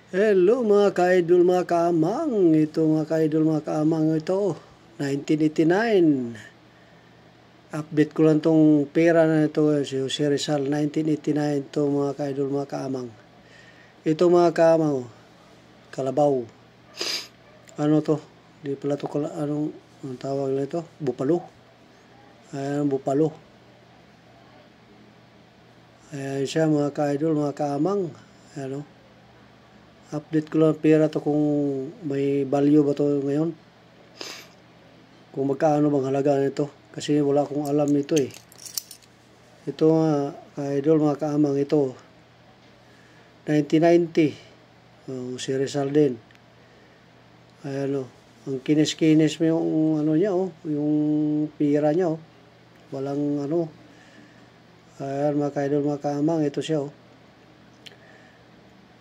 Hello mga ka-idol, mga kaamang. Ito mga ka-idol, mga kaamang, ito 1989. Update ko lang tong pera na ito, si Rizal 1989 to mga ka-idol, mga kaamang. Ito mga kaamang, kalabaw. Ano to? Di pala to anong tawag na ito? Bupalo. Ayan, bupalo. Ayan siya mga ka-idol, mga kaamang. Ayan o. Update ko lang pera to kung may value ba to ngayon. Kung magkaano bang halaga nito. Kasi wala akong alam nito eh. Ito mga ka-idol, mga kaamang, ito 1990. Si Rizal din. Ayan o. Ang kinis-kinis mo yung ano niya o. Yung pera niya o. Walang ano. Ayan mga ka-idol, mga kaamang, ito siya o.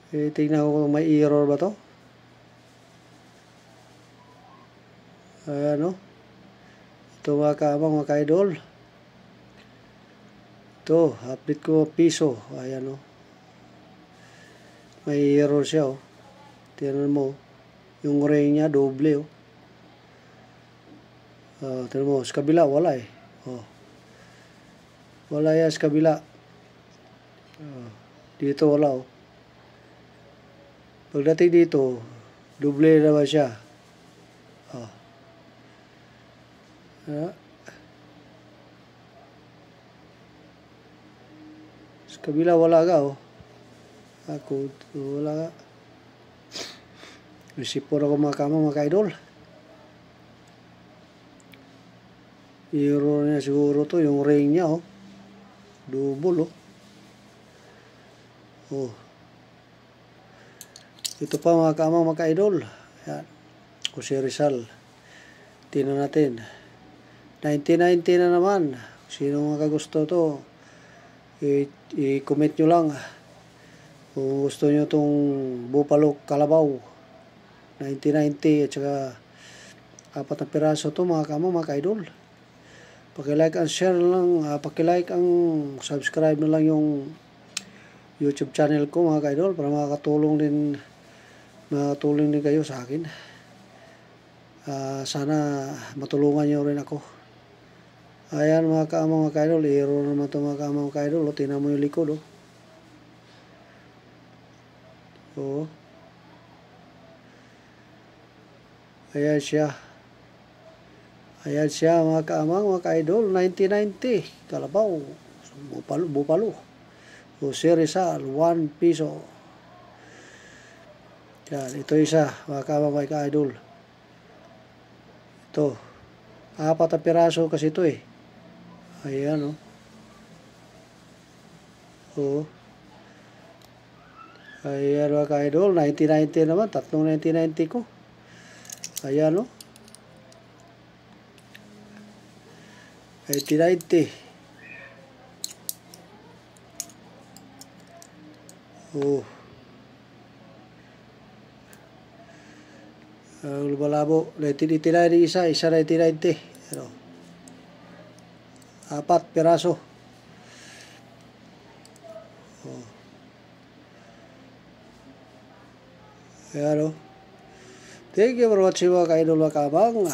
Tingnan ko kung may error ba to. Ayan o. Ito mga kaamang, mga ka-idol. Ito, update ko piso. Ayan o. May error siya o. Tingnan mo. Yung ring niya, doble o. Tingnan mo, sa kabila, wala eh. Wala yan sa kabila. Dito wala o. Pagdating dito, doble naman siya. Sa kabila wala ka o. Ako, wala ka. Resipor ako mga kamang, mga ka-idol. Error niya siguro to, yung ring niya o. Double o. Ito pa mga kamang, mga ka-idol. Ayan. O si Rizal. Tingnan natin. 1990 na naman. Sino mga kagusto to, i-comment nyo lang. Kung gusto nyo itong Bupalo Kalabaw 1990 at saka 4 na piraso to mga kamang, mga ka-idol. Paki-like and share lang. Paki-like ang subscribe na lang yung YouTube channel ko mga ka-idol para makatulong din kayo sa akin. Sana matulungan nyo rin ako. Ayan mga kaamang, mga ka-idol. Error naman ito mga kaamang, mga ka-idol. Tingnan mo yung likod o. Ayan siya. Ayan siya mga kaamang, mga ka-idol. 1990. Kalabaw. Bupalo. O si Rizal. 1 piso. Yan. Ito isa mga kaamang, mga ka-idol. Ito. 4 na piraso kasi ito eh. Ayan o. Ayan mga ka-idol. 1990 naman. Tatlong 1990 ko. Ayan o. 1990. Lumalabo. 1989 isa 1990. Ano? 4 piraso. Ayan o. Thank you for watching mga ka-idol, mga kabang.